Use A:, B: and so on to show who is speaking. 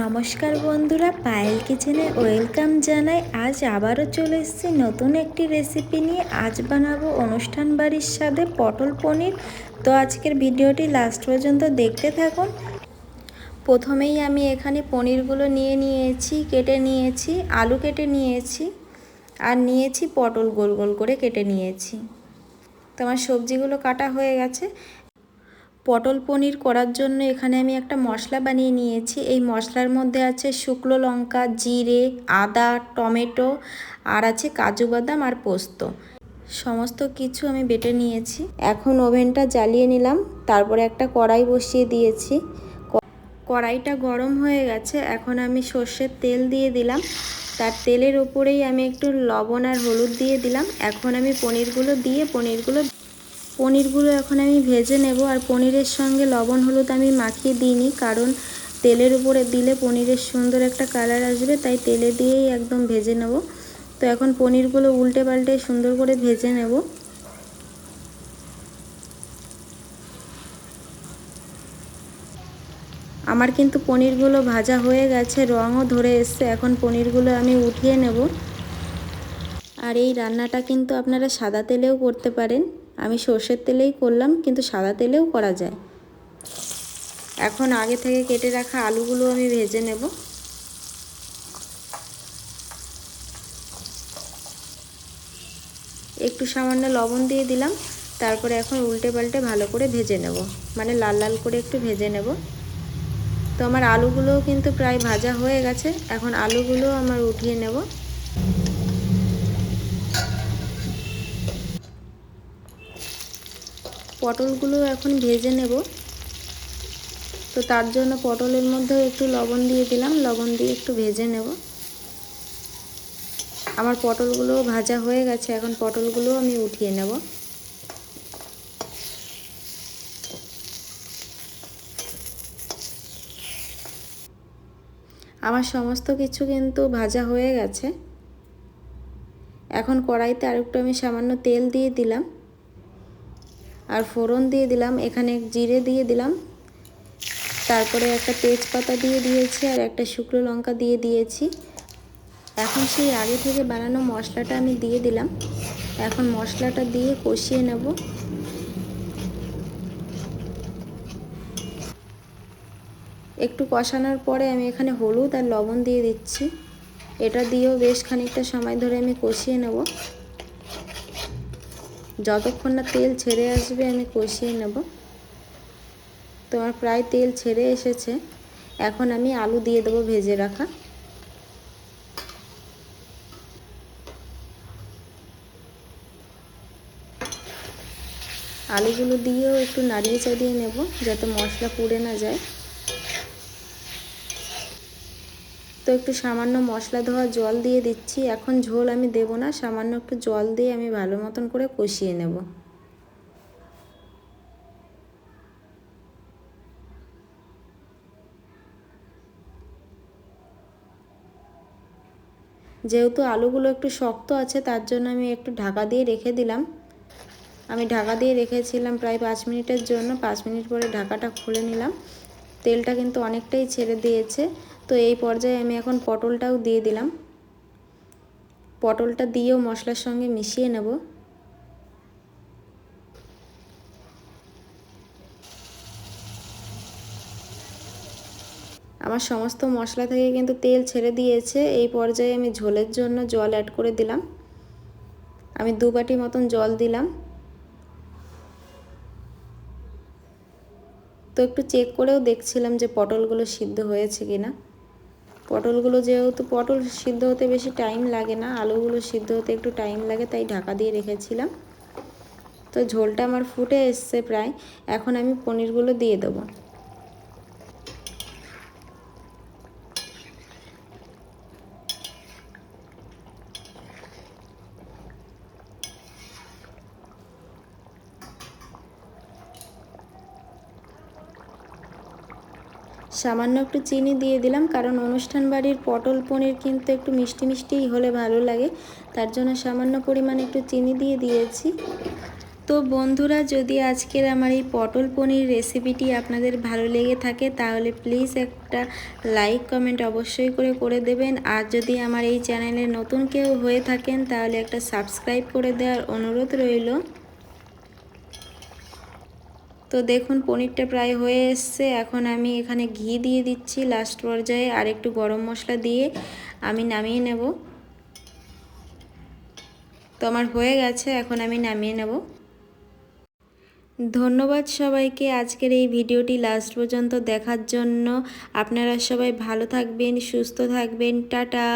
A: নমস্কার বন্ধুরা, পায়েল কিচেনে ওয়েলকাম জানাই। আজ আবারও চলে এসেছি নতুন একটি রেসিপি নিয়ে। আজ বানাবো অনুষ্ঠান বাড়ির স্বাদে পটল পনির। তো আজকের ভিডিওটি লাস্ট পর্যন্ত দেখতে থাকুন। প্রথমেই আমি এখানে পনিরগুলো কেটে নিয়েছি, আলু কেটে নিয়েছি আর নিয়েছি পটল গোল গোল করে কেটে নিয়েছি। তো আমার সবজিগুলো কাটা হয়ে গেছে। পটল পনির করার জন্য এখানে আমি একটা মশলা বানিয়ে নিয়েছি। এই মশলার মধ্যে আছে শুকনো লঙ্কা, জিরে, আদা, টমেটো আর আছে কাজু বাদাম আর পোস্ত। সমস্ত কিছু আমি বেটে নিয়েছি। এখন ওভেনটা জ্বালিয়ে নিলাম, তারপরে একটা কড়াই বসিয়ে দিয়েছি। কড়াইটা গরম হয়ে গেছে। এখন আমি সর্ষের তেল দিয়ে দিলাম। তার তেলের উপরেই আমি একটু লবণ আর হলুদ দিয়ে দিলাম। এখন আমি পনিরগুলো এখন আমি ভেজে নেব। আর পনিরের সঙ্গে লবণ হলুদ আমি মাখিয়ে দিইনি, কারণ তেলের উপরে দিলে পনিরের সুন্দর একটা কালার আসবে, তাই তেলে দিয়েই একদম ভেজে নেব। তো এখন পনিরগুলো উল্টে পাল্টে সুন্দর করে ভেজে নেব। আমার কিন্তু পনিরগুলো ভাজা হয়ে গেছে, রঙও ধরে এসছে। এখন পনিরগুলো আমি উঠিয়ে নেব। আর এই রান্নাটা কিন্তু আপনারা সাদা তেলেও করতে পারেন। আমি সর্ষের তেলেই করলাম, কিন্তু সাদা তেলেও করা যায়। এখন আগে থেকে কেটে রাখা আলুগুলো আমি ভেজে নেব। একটু সামান্য লবণ দিয়ে দিলাম। তারপরে এখন উল্টে পাল্টে ভালো করে ভেজে নেব, মানে লাল লাল করে একটু ভেজে নেব। তো আমার আলুগুলোও কিন্তু প্রায় ভাজা হয়ে গেছে। এখন আলুগুলো আমার উঠিয়ে নেব। পটলগুলো এখন ভেজে নেব। তো তার জন্য পটলের মধ্যেও একটু লবণ দিয়ে দিলাম, লবণ দিয়ে একটু ভেজে নেব। আমার পটলগুলোও ভাজা হয়ে গেছে। এখন পটলগুলোও আমি উঠিয়ে নেব। আমার সমস্ত কিছু কিন্তু ভাজা হয়ে গেছে। এখন কড়াইতে আরেকটু আমি সামান্য তেল দিয়ে দিলাম আর ফোড়ন দিয়ে দিলাম। এখানে জিরে দিয়ে দিলাম, তারপরে একটা তেজপাতা দিয়ে দিয়েছি আর একটা শুকনো লঙ্কা দিয়ে দিয়েছি। এখন সেই আগে থেকে বানানো মশলাটা আমি দিয়ে দিলাম। এখন মশলাটা দিয়ে কষিয়ে নেব। একটু কষানোর পরে আমি এখানে হলুদ আর লবণ দিয়ে দিচ্ছি। এটা দিয়েও বেশ খানিকটা সময় ধরে আমি কষিয়ে নেব। যতক্ষণ না তেল ছেড়ে আসবে আমি কষিয়ে নেব। তো আমার প্রায় তেল ছেড়ে এসেছে। এখন আমি আলু দিয়ে দেবো ভেজে রাখা। আলুগুলো দিয়েও একটু নাড়িয়ে চাড়িয়ে নেব, যাতে মশলা পুড়ে না যায়। তো একটু সামান্য মশলা ধোয়া জল দিয়ে দিচ্ছি। এখন ঝোল আমি দেব না, সামান্য একটু জল দিয়ে আমি ভালো মতন করে কষিয়ে নেব। যেহেতু আলুগুলো একটু শক্ত আছে, তার জন্য আমি একটু ঢাকা দিয়ে রেখে দিলাম। আমি ঢাকা দিয়ে রেখেছিলাম প্রায় 5 মিনিটের জন্য। 5 মিনিট পরে ঢাকাটা খুলে নিলাম। তেলটা কিন্তু অনেকটাই ছেড়ে দিয়েছে। তো এই পর্যায়ে আমি এখন পটলটাও দিয়ে দিলাম। পটলটা দিয়েও মশলার সঙ্গে মিশিয়ে নেব। আমার সমস্ত মশলা থেকে কিন্তু তেল ছেড়ে দিয়েছে। এই পর্যায়ে আমি ঝোলের জন্য জল অ্যাড করে দিলাম। আমি 2 বাটি মতন জল দিলাম। তো একটু চেক করেও দেখছিলাম যে পটলগুলো সিদ্ধ হয়েছে কিনা। পটলগুলো যেহেতু পটল সিদ্ধ হতে বেশি টাইম লাগে না, আলুগুলো সিদ্ধ হতে একটু টাইম লাগে, তাই ঢাকা দিয়ে রেখেছিলাম। তো ঝোলটা আমার ফুটে এসছে প্রায়। এখন আমি পনিরগুলো দিয়ে দেবো। সামান্য একটু চিনি দিয়ে দিলাম, কারণ অনুষ্ঠান বাড়ির পটল পনির কিন্তু একটু মিষ্টি মিষ্টিই হলে ভালো লাগে, তার জন্য সামান্য পরিমাণে একটু চিনি দিয়ে দিয়েছি। তো তো বন্ধুরা, যদি আজকের আমার এই পটল পনির রেসিপিটি আপনাদের ভালো লেগে থাকে তাহলে প্লিজ একটা লাইক কমেন্ট অবশ্যই করে দেবেন। আর যদি আমার এই চ্যানেলে নতুন কেউ হয়ে থাকেন তাহলে একটা সাবস্ক্রাইব করে দেওয়ার অনুরোধ রইল। তো দেখুন পনিরটা প্রায় হয়ে এসছে। এখন আমি এখানে ঘি দিয়ে দিচ্ছি লাস্ট পর্যায়ে, আর একটু গরম মশলা দিয়ে আমি নামিয়ে নেব। তো আমার হয়ে গেছে, এখন আমি নামিয়ে নেব। ধন্যবাদ সবাইকে আজকের এই ভিডিওটি লাস্ট পর্যন্ত দেখার জন্য। আপনারা সবাই ভালো থাকবেন, সুস্থ থাকবেন। টাটা।